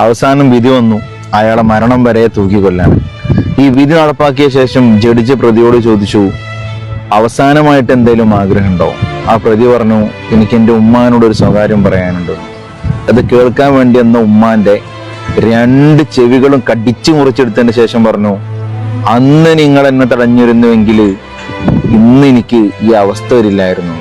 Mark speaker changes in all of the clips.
Speaker 1: അവസാനം വിധി വന്നു, അയാളെ മരണം വരെ തൂക്കിക്കൊല്ലാണ്. ഈ വിധി നടപ്പാക്കിയ ശേഷം ജഡ്ജ് പ്രതിയോട് ചോദിച്ചു, അവസാനമായിട്ട് എന്തെങ്കിലും ആഗ്രഹമുണ്ടോ? ആ പ്രതി പറഞ്ഞു, എനിക്ക് എൻ്റെ ഉമ്മാനോട് ഒരു സ്വകാര്യം പറയാനുണ്ട്. അത് കേൾക്കാൻ വേണ്ടി എന്ന ഉമ്മാന്റെ 2 ചെവികളും കടിച്ചു മുറിച്ചെടുത്തതിന് ശേഷം പറഞ്ഞു, അന്ന് നിങ്ങൾ എന്നെ തടഞ്ഞിരുന്നുവെങ്കിൽ ഇന്ന് എനിക്ക് ഈ അവസ്ഥ വരില്ലായിരുന്നു.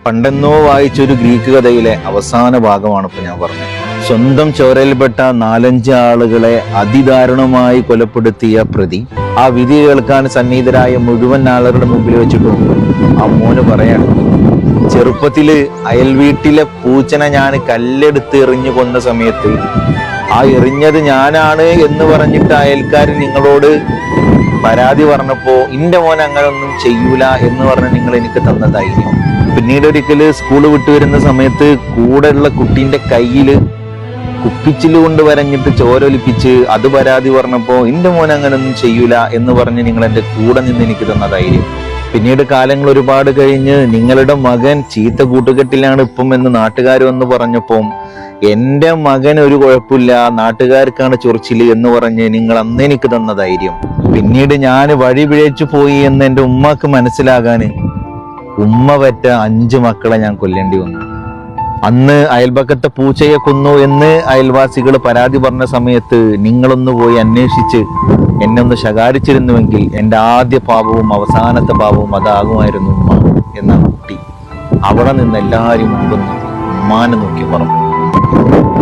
Speaker 1: പണ്ടെന്നോ വായിച്ചൊരു ഗ്രീക്ക് കഥയിലെ അവസാന ഭാഗമാണ് ഇപ്പൊ ഞാൻ പറഞ്ഞത്. സ്വന്തം ചോരയിൽപ്പെട്ട 4-5 ആളുകളെ അതിദാരുണമായി കൊലപ്പെടുത്തിയ പ്രതി ആ വിധി കേൾക്കാൻ സന്നിഹിതരായ മുഴുവൻ ആളുകളുടെ മുമ്പിൽ വെച്ചിട്ടും ആ മോന് പറയാണ്, ചെറുപ്പത്തില് അയൽവീട്ടിലെ പൂച്ചനെ ഞാൻ കല്ലെടുത്ത് എറിഞ്ഞു കൊന്ന സമയത്ത് ആ എറിഞ്ഞത് ഞാനാണ് എന്ന് പറഞ്ഞിട്ട് അയൽക്കാർ നിങ്ങളോട് പരാതി പറഞ്ഞപ്പോ ഇന്റെ മോൻ അങ്ങനെ ഒന്നും ചെയ്യൂല എന്ന് പറഞ്ഞ് നിങ്ങൾ എനിക്ക് തന്ന ധൈര്യം. പിന്നീട് ഒരിക്കല് സ്കൂള് വിട്ടു വരുന്ന സമയത്ത് കൂടെയുള്ള കുട്ടീന്റെ കയ്യില് കുപ്പിച്ചില് കൊണ്ട് വരഞ്ഞിട്ട് ചോരൊലിപ്പിച്ച് അത് പരാതി പറഞ്ഞപ്പോ ഇന്റെ മോൻ അങ്ങനെ ഒന്നും ചെയ്യൂല എന്ന് പറഞ്ഞ് നിങ്ങൾ എന്റെ കൂടെ നിന്ന് എനിക്ക് തന്ന ധൈര്യം. പിന്നീട് കാലങ്ങൾ ഒരുപാട് കഴിഞ്ഞ് നിങ്ങളുടെ മകൻ ചീത്ത കൂട്ടുകെട്ടിലാണ് ഇപ്പം എന്ന് നാട്ടുകാർ വന്ന് പറഞ്ഞപ്പം എന്റെ മകൻ ഒരു കുഴപ്പമില്ല, നാട്ടുകാർക്കാണ് ചൊറിച്ചില് എന്ന് പറഞ്ഞ് നിങ്ങൾ അന്ന് എനിക്ക് തന്ന ധൈര്യം. പിന്നീട് ഞാൻ വഴി പിഴച്ചു പോയി എന്ന് എൻ്റെ ഉമ്മക്ക് മനസ്സിലാകാന് ഉമ്മ പറ്റ 5 മക്കളെ ഞാൻ കൊല്ലേണ്ടി വന്നു. അന്ന് അയൽപക്കത്തെ പൂച്ചയെ കൊന്നു എന്ന് അയൽവാസികൾ പരാതി പറഞ്ഞ സമയത്ത് നിങ്ങളൊന്ന് പോയി അന്വേഷിച്ച് എന്നെ ഒന്ന് ശകാരിച്ചിരുന്നുവെങ്കിൽ എൻ്റെ ആദ്യ പാപവും അവസാനത്തെ പാപവും അതാകുമായിരുന്നു ഉമ്മ എന്നാണ് കുട്ടി. അവിടെ നിന്ന് എല്ലാവരും മുമ്പ് ഉമ്മാനെ നോക്കി പറഞ്ഞു.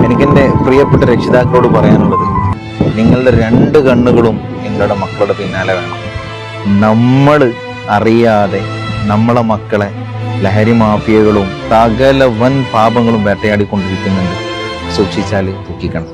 Speaker 1: എനിക്കെൻ്റെ പ്രിയപ്പെട്ട രക്ഷിതാക്കളോട് പറയാനുള്ളത്, നിങ്ങളുടെ 2 കണ്ണുകളും നിങ്ങളുടെ മക്കളുടെ പിന്നാലെ വേണം. നമ്മൾ അറിയാതെ നമ്മളെ മക്കളെ ലഹരി മാഫിയകളും സകല വൻ പാപങ്ങളും വേട്ടയാടിക്കൊണ്ടിരിക്കുന്നുണ്ട്. സൂക്ഷിച്ചാൽ ദുഃഖിക്കണം.